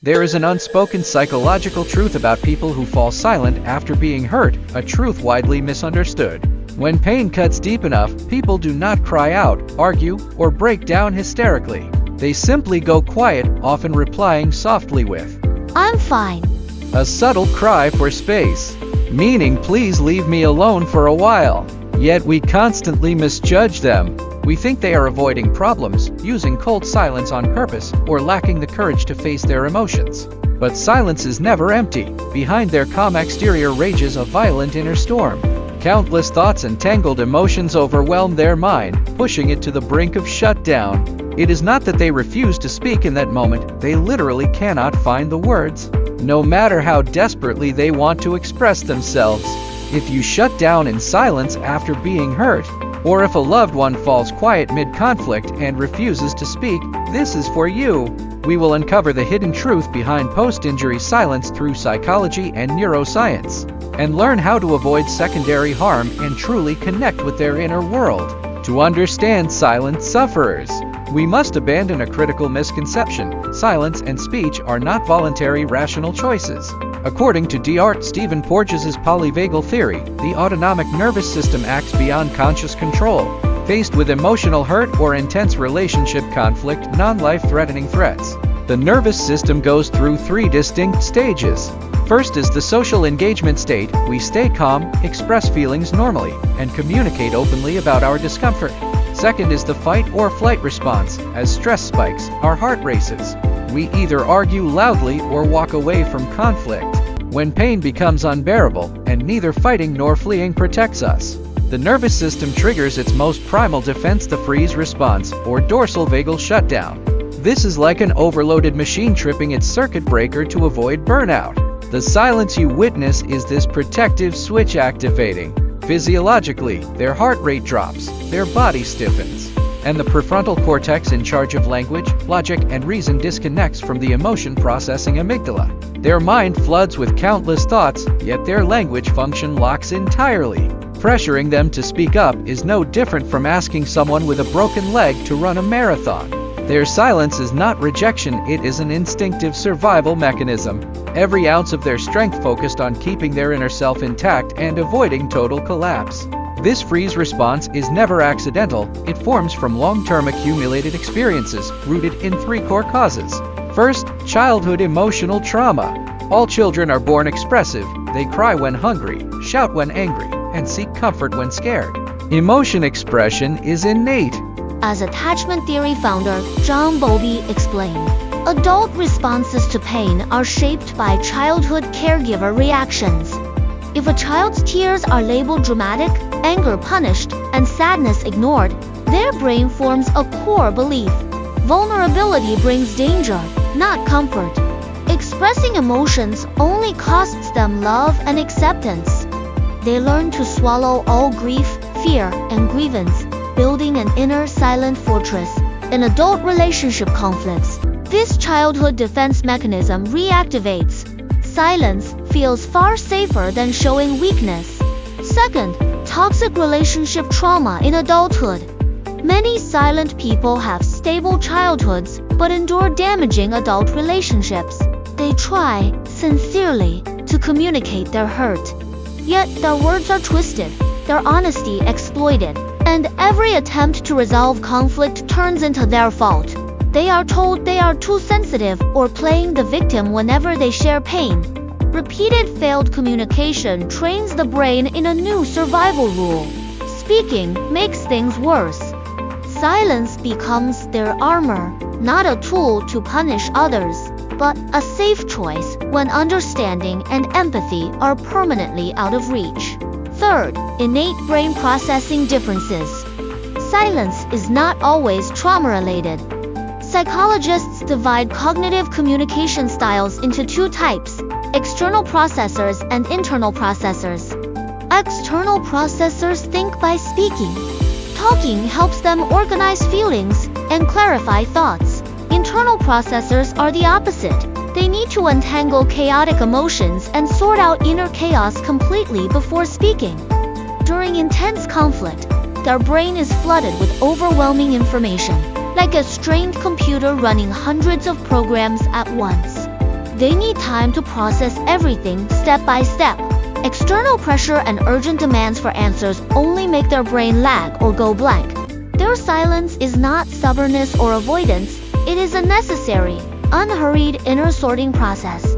There is an unspoken psychological truth about people who fall silent after being hurt, a truth widely misunderstood. When pain cuts deep enough, people do not cry out, argue, or break down hysterically. They simply go quiet, often replying softly with, "I'm fine." a subtle cry for space, meaning please leave me alone for a while. Yet we constantly misjudge them. We think they are avoiding problems, using cold silence on purpose, or lacking the courage to face their emotions. But silence is never empty. Behind their calm exterior rages a violent inner storm. Countless thoughts and tangled emotions overwhelm their mind, pushing it to the brink of shutdown. It is not that they refuse to speak in that moment, they literally cannot find the words, no matter how desperately they want to express themselves. If you shut down in silence after being hurt, or if a loved one falls quiet mid-conflict and refuses to speak, this is for you. We will uncover the hidden truth behind post-injury silence through psychology and neuroscience, and learn how to avoid secondary harm and truly connect with their inner world. To understand silent sufferers, we must abandon a critical misconception. Silence and speech are not voluntary rational choices. According to Dr. Stephen Porges' polyvagal theory, the autonomic nervous system acts beyond conscious control. Faced with emotional hurt or intense relationship conflict, non-life-threatening threats, the nervous system goes through three distinct stages. First is the social engagement state. We stay calm, express feelings normally, and communicate openly about our discomfort. Second is the fight or flight response. As stress spikes, our heart races. We either argue loudly or walk away from conflict. When pain becomes unbearable, and neither fighting nor fleeing protects us, the nervous system triggers its most primal defense, the freeze response, or dorsal vagal shutdown. This is like an overloaded machine tripping its circuit breaker to avoid burnout. The silence you witness is this protective switch activating. Physiologically, their heart rate drops, their body stiffens, and the prefrontal cortex in charge of language, logic, and reason disconnects from the emotion processing amygdala. Their mind floods with countless thoughts, yet their language function locks entirely. Pressuring them to speak up is no different from asking someone with a broken leg to run a marathon. Their silence is not rejection, it is an instinctive survival mechanism. Every ounce of their strength focused on keeping their inner self intact and avoiding total collapse. This freeze response is never accidental, it forms from long-term accumulated experiences, rooted in three core causes. First, childhood emotional trauma. All children are born expressive. They cry when hungry, shout when angry, and seek comfort when scared. Emotion expression is innate. As attachment theory founder John Bowlby explained, adult responses to pain are shaped by childhood caregiver reactions. If a child's tears are labeled dramatic, anger punished, and sadness ignored, their brain forms a core belief. Vulnerability brings danger, not comfort. Expressing emotions only costs them love and acceptance. They learn to swallow all grief, fear, and grievance, building an inner silent fortress. In adult relationship conflicts, this childhood defense mechanism reactivates. Silence feels far safer than showing weakness. Second, toxic relationship trauma in adulthood. Many silent people have stable childhoods but endure damaging adult relationships. They try, sincerely, to communicate their hurt. Yet their words are twisted, their honesty exploited, and every attempt to resolve conflict turns into their fault. They are told they are too sensitive or playing the victim whenever they share pain. Repeated failed communication trains the brain in a new survival rule. Speaking makes things worse. Silence becomes their armor, not a tool to punish others, but a safe choice when understanding and empathy are permanently out of reach. Third, innate brain processing differences. Silence is not always trauma-related. Psychologists divide cognitive communication styles into two types: external processors and internal processors. External processors think by speaking. Talking helps them organize feelings and clarify thoughts. Internal processors are the opposite. They need to untangle chaotic emotions and sort out inner chaos completely before speaking. During intense conflict, their brain is flooded with overwhelming information, like a strained computer running hundreds of programs at once. They need time to process everything step by step. External pressure and urgent demands for answers only make their brain lag or go blank. Their silence is not stubbornness or avoidance, it is a necessary, unhurried inner sorting process.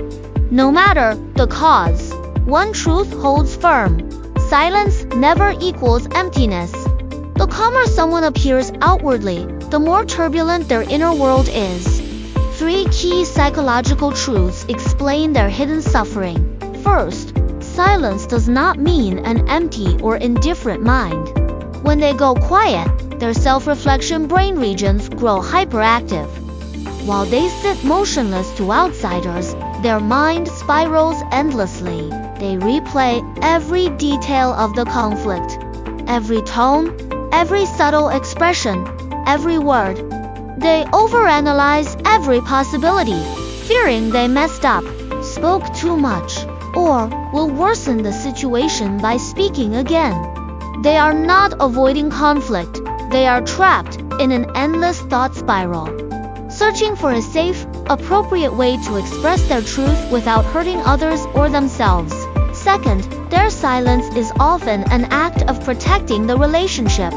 No matter the cause, one truth holds firm: silence never equals emptiness. The calmer someone appears outwardly, the more turbulent their inner world is. 3 key psychological truths explain their hidden suffering. First, silence does not mean an empty or indifferent mind. When they go quiet, their self-reflection brain regions grow hyperactive. While they sit motionless to outsiders, their mind spirals endlessly. They replay every detail of the conflict, every tone, every subtle expression, every word. They overanalyze every possibility, fearing they messed up, spoke too much, or will worsen the situation by speaking again. They are not avoiding conflict, they are trapped in an endless thought spiral, searching for a safe, appropriate way to express their truth without hurting others or themselves. Second, their silence is often an act of protecting the relationship.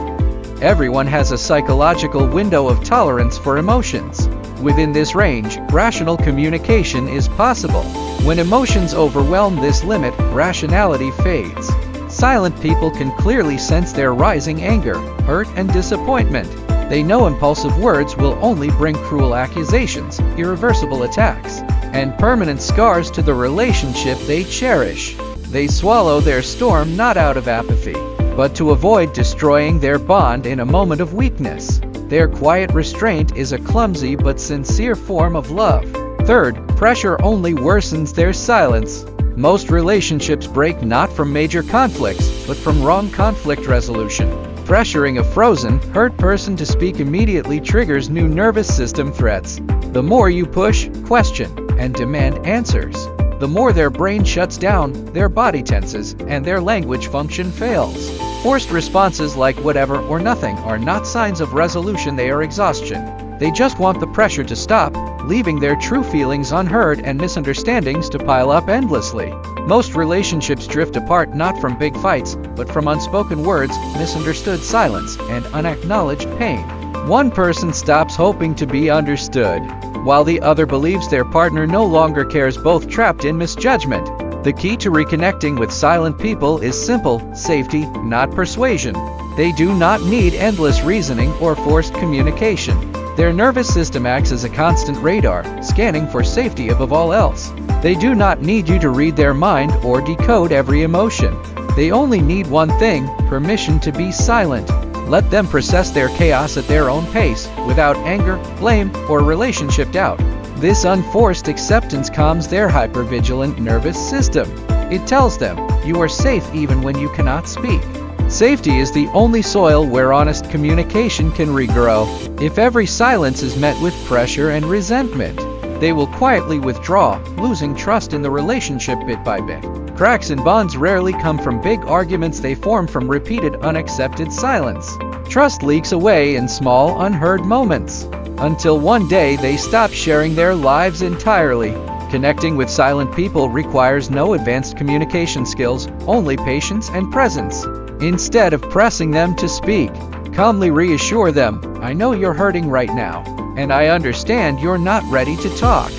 Everyone has a psychological window of tolerance for emotions. Within this range, rational communication is possible. When emotions overwhelm this limit, rationality fades. Silent people can clearly sense their rising anger, hurt, and disappointment. They know impulsive words will only bring cruel accusations, irreversible attacks, and permanent scars to the relationship they cherish. They swallow their storm not out of apathy, but to avoid destroying their bond in a moment of weakness. Their quiet restraint is a clumsy but sincere form of love. Third, pressure only worsens their silence. Most relationships break not from major conflicts, but from wrong conflict resolution. Pressuring a frozen, hurt person to speak immediately triggers new nervous system threats. The more you push, question, and demand answers, the more their brain shuts down, their body tenses, and their language function fails. Forced responses like whatever or nothing are not signs of resolution, they are exhaustion. They just want the pressure to stop, leaving their true feelings unheard and misunderstandings to pile up endlessly. Most relationships drift apart not from big fights, but from unspoken words, misunderstood silence, and unacknowledged pain. One person stops hoping to be understood, while the other believes their partner no longer cares, both trapped in misjudgment. The key to reconnecting with silent people is simple: safety, not persuasion. They do not need endless reasoning or forced communication. Their nervous system acts as a constant radar, scanning for safety above all else. They do not need you to read their mind or decode every emotion. They only need one thing: permission to be silent. Let them process their chaos at their own pace, without anger, blame, or relationship doubt. This unforced acceptance calms their hypervigilant nervous system. It tells them, you are safe even when you cannot speak. Safety is the only soil where honest communication can regrow. If every silence is met with pressure and resentment, they will quietly withdraw, losing trust in the relationship bit by bit. Cracks in bonds rarely come from big arguments, they form from repeated unaccepted silence. Trust leaks away in small, unheard moments, until one day they stop sharing their lives entirely. Connecting with silent people requires no advanced communication skills, only patience and presence. Instead of pressing them to speak, calmly reassure them, I know you're hurting right now, and I understand you're not ready to talk.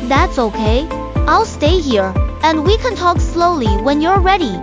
That's okay. I'll stay here, and we can talk slowly when you're ready.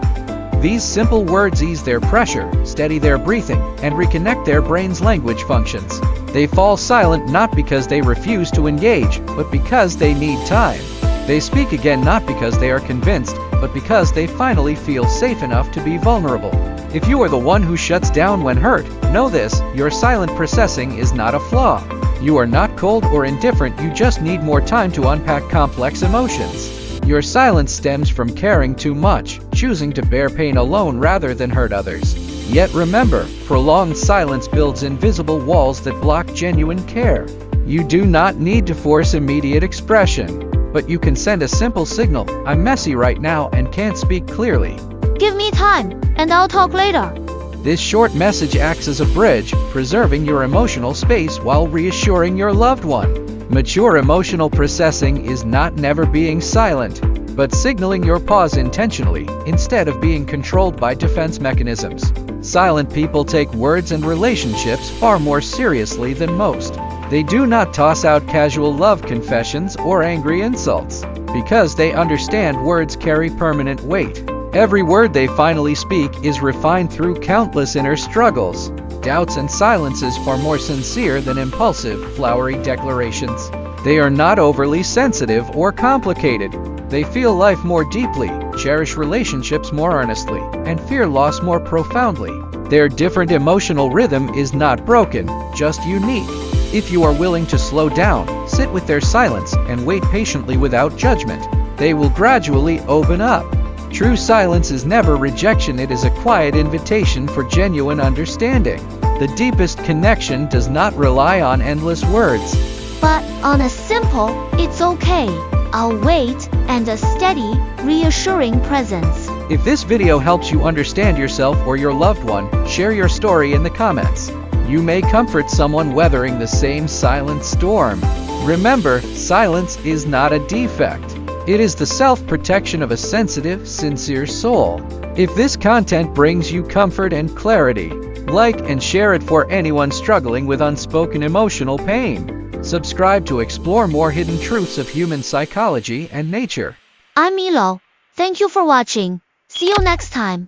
These simple words ease their pressure, steady their breathing, and reconnect their brain's language functions. They fall silent not because they refuse to engage, but because they need time. They speak again not because they are convinced, but because they finally feel safe enough to be vulnerable. If you are the one who shuts down when hurt, know this: your silent processing is not a flaw. You are not cold or indifferent, you just need more time to unpack complex emotions. Your silence stems from caring too much, choosing to bear pain alone rather than hurt others. Yet remember, prolonged silence builds invisible walls that block genuine care. You do not need to force immediate expression, but you can send a simple signal: I'm messy right now and can't speak clearly. Give me time, and I'll talk later. This short message acts as a bridge, preserving your emotional space while reassuring your loved one. Mature emotional processing is not never being silent, but signaling your pause intentionally, instead of being controlled by defense mechanisms. Silent people take words and relationships far more seriously than most. They do not toss out casual love confessions or angry insults, because they understand words carry permanent weight. Every word they finally speak is refined through countless inner struggles, doubts, and silences far more sincere than impulsive, flowery declarations. They are not overly sensitive or complicated. They feel life more deeply, cherish relationships more earnestly, and fear loss more profoundly. Their different emotional rhythm is not broken, just unique. If you are willing to slow down, sit with their silence, and wait patiently without judgment, they will gradually open up. True silence is never rejection, it is a quiet invitation for genuine understanding. The deepest connection does not rely on endless words, but on a simple, "It's okay, I'll wait," and a steady, reassuring presence. If this video helps you understand yourself or your loved one, share your story in the comments. You may comfort someone weathering the same silent storm. Remember, silence is not a defect. It is the self-protection of a sensitive, sincere soul. If this content brings you comfort and clarity, like and share it for anyone struggling with unspoken emotional pain. Subscribe to explore more hidden truths of human psychology and nature. I'm Milo. Thank you for watching. See you next time.